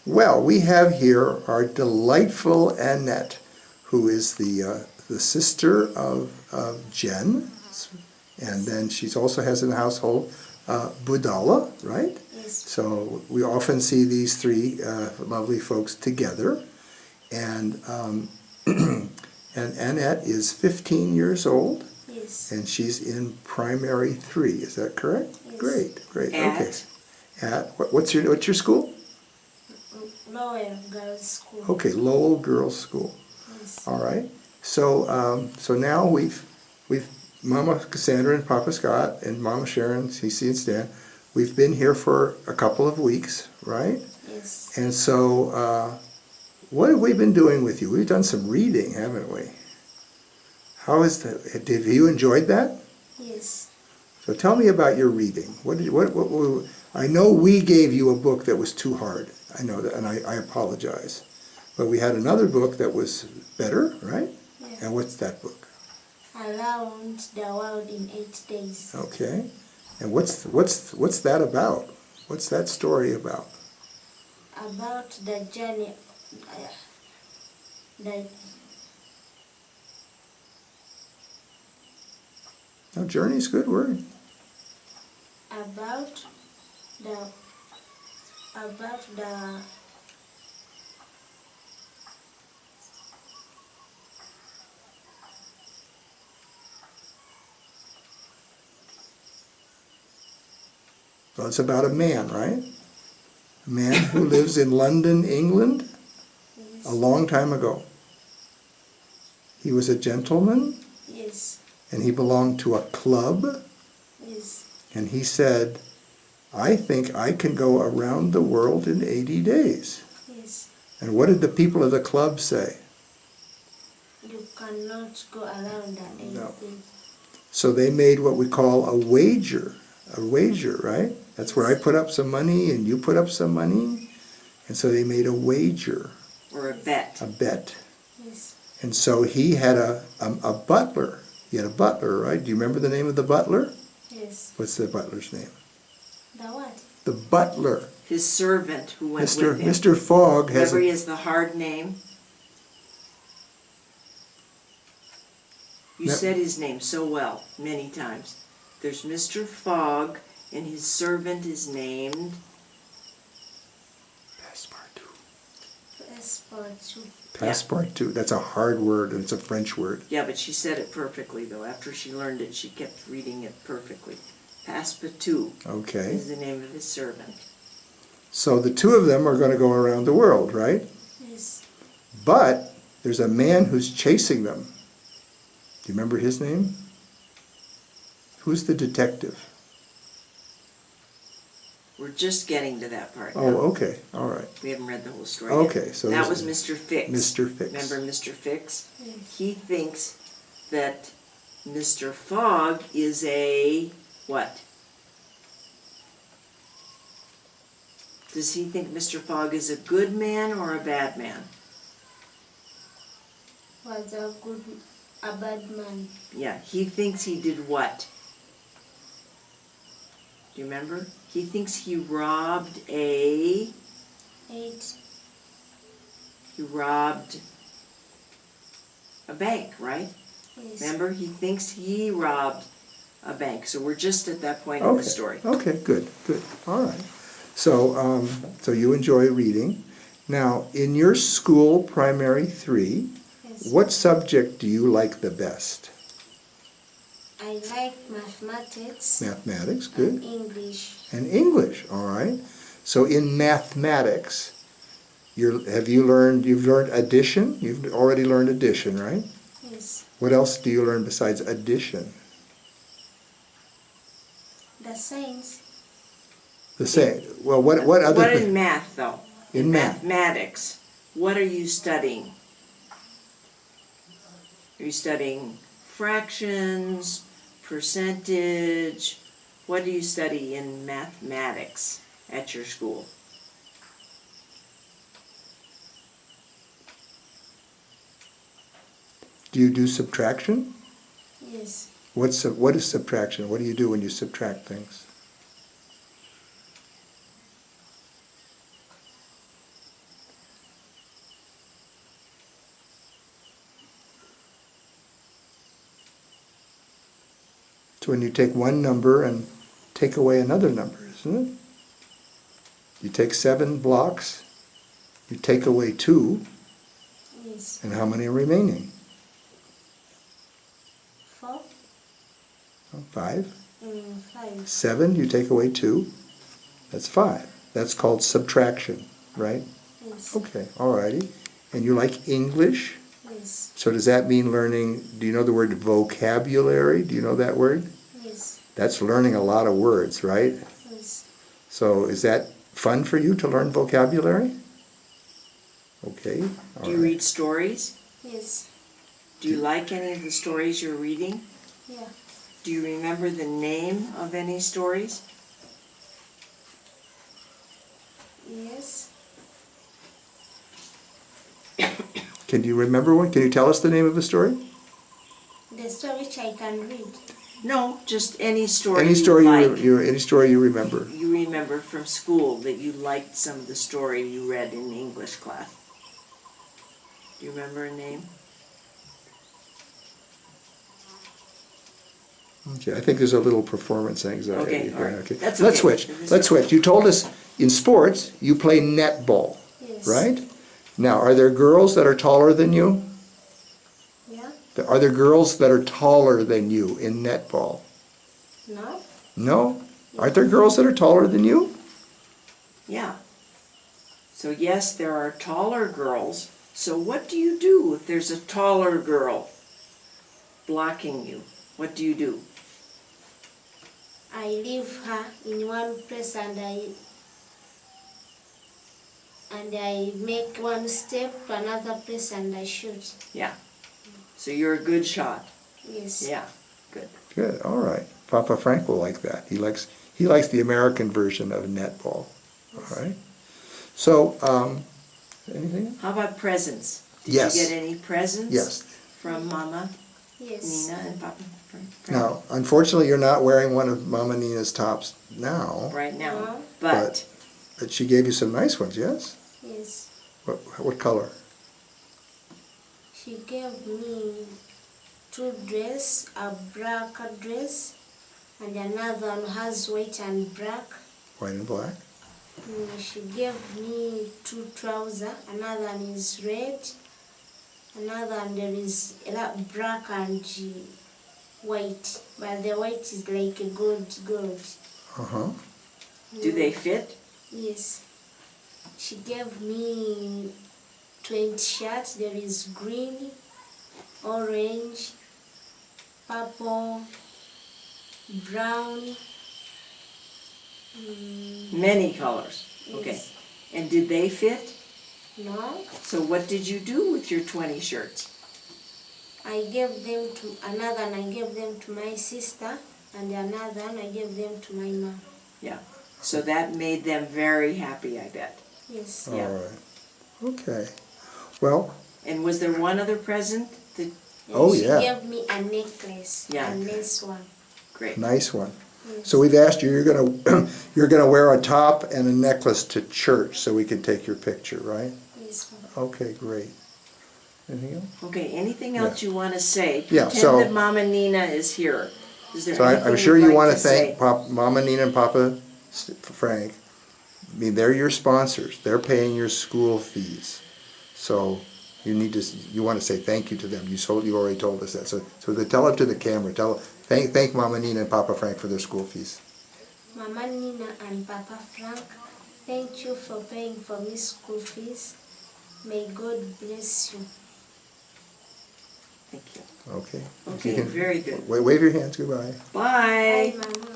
Well, we have here our delightful Annette, who is the sister of Jen, and then she also has in the household Budala, right? Yes. So we often see these three lovely folks together, and and Annette is 15 years old. Yes. And she's in primary 3. Is that correct? Yes. Great, great. At? Okay. At what's your school? Lowell Girls School. Okay, Lowell Girls School. Yes. All right. So so now we've Mama Cassandra and Papa Scott and Mama Sharon, CC and Stan. We've been here for a couple of weeks, right? Yes. And so what have we been doing with you? We've done some reading, haven't we? How is that? Have you enjoyed that? Yes. So tell me about your reading. What I know we gave you a book that was too hard. I know that, and I apologize. But we had another book that was better, right? Yeah. And what's that book? Around the World in 8 Days. Okay. And what's that about? What's that story about? About the journey, No, journey's a good word. about the Well, it's about a man, right? A man who lives in London, England, a long time ago. He was a gentleman, yes, and he belonged to a club, yes, and he said, I think I can go around the world in 80 days. yes. And what did the people of the club say? You cannot go around the 8 No. days. So they made what we call a wager, right? That's where I put up some money and you put up some money. And so they made a wager, Or a bet. a bet. Yes, And so he had a butler. He had a butler, right? Do you remember the name of the butler? yes. What's the butler's name? The what? The butler. His servant who went Mr. with him. Mr. Fogg has Remember, he a, has the hard name. You Yep. said his name so well, many times. There's Mr. Fogg, and his servant is named... Passepartout. Passepartout. Passepartout. That's a hard word, and it's a French word. Yeah, but she said it perfectly, though. After she learned it, she kept reading it perfectly. Passepartout Okay. is the name of his servant. So the two of them are going to go around the world, right? Yes, But there's a man who's chasing them. Do you remember his name? Who's the detective? We're just getting to that part now. Oh, okay. All right. We haven't read the whole story Okay, yet. so that this was Mr. Fix. Mr. Fix. Remember Mr. Fix? yes. He thinks that Mr. Fogg is a what? Does he think Mr. Fogg is a good man or a bad man? Was a bad man. Yeah, he thinks he did what? Do you remember? He thinks he robbed a... 8. He robbed a bank, right? Yes. Remember? He thinks he robbed a bank. So we're just at that point in Okay. the story. Okay, good, good. All right. So, so you enjoy reading. Now, in your school, primary 3, Yes. what subject do you like the best? I like mathematics Mathematics, and good. English. And English, all right. So in mathematics, you've learned addition? You've already learned addition, right? Yes. What else do you learn besides addition? The science. The same. Well, what other What in thing? math, though? In math. Mathematics, what are you studying? Are you studying fractions, percentage? What do you study in mathematics at your school? Do you do subtraction? Yes. What is subtraction? What do you do when you subtract things? It's when you take one number and take away another number, isn't it? You take 7 blocks, you take away 2, Yes. and how many are remaining? 4. 5. 5. 7, you take away 2, that's 5. That's called subtraction, right? Yes. Okay, alrighty. And you like English? Yes. So does that mean learning, do you know the word vocabulary? Do you know that word? Yes. That's learning a lot of words, right? Yes. So is that fun for you to learn vocabulary? Okay. all Do you right. read stories? Yes. Do you like any of the stories you're reading? Yeah. Do you remember the name of any stories? Yes. Can you remember one? Can you tell us the name of a story? The story which I can read. No, just any story Any story you you, like. any story you remember? You remember from school that you liked some of the story you read in English class. Do you remember a name? Okay, I think there's a little performance anxiety Okay, here. all right. Okay. That's Let's okay. switch. Let's switch. You told us in sports you play netball, Yes. right? Now, are there girls that are taller than you? Yeah. Are there girls that are taller than you in netball? No. No? Aren't there girls that are taller than you? Yeah. So yes, there are taller girls. So what do you do if there's a taller girl blocking you? What do you do? I leave her in one place and I make one step to another place and I shoot. Yeah. So you're a good shot. Yes. Yeah. Good. Good, all right. Papa Frank will like that. He likes the American version of netball. All right. So, anything? How about presents? Did Yes. you get any presents? Yes. From Mama Yes. Nina and Papa Frank? Now, unfortunately, you're not wearing one of Mama Nina's tops now, Right now. No. But but she gave you some nice ones, yes? Yes. What color? She gave me 2 dresses, a black dress, and another one has white and black. White and black? She gave me 2 trousers, another one is red, another one there is black and white, but the white is like a gold. Uh-huh. do they fit? Yes. She gave me 20 shirts, there is green, orange, purple, brown. Many colors. Okay. Yes. And did they fit? No, So what did you do with your 20 shirts? I gave them to another, and I gave them to my sister, and another one I gave them to my mom. Yeah. So that made them very happy, I bet. Yes. Yeah. All right. Okay. Well, And was there one other present? And Oh, she yeah. gave me a necklace, Yeah. a nice one. Great. nice one. Yes. So we've asked you, you're gonna wear a top and a necklace to church so we can take your picture, right? Yes, Mom. Okay, great. Anything else? Okay, anything else Yes. you want to say? Yeah, Pretend so- that Mama Nina is here. Is there So anything I'm sure you'd you like want to say? thank Mama Nina and Papa Frank. I mean, they're your sponsors. They're paying your school fees. So you want to say thank you to them. You already told us that. So tell it to the camera. Thank Mama Nina and Papa Frank for their school fees. Mama Nina and Papa Frank, thank you for paying for me school fees. May God bless you. Thank you. Okay. Okay, You can- very good. Wave your hands. Goodbye. Bye. Bye, Mama.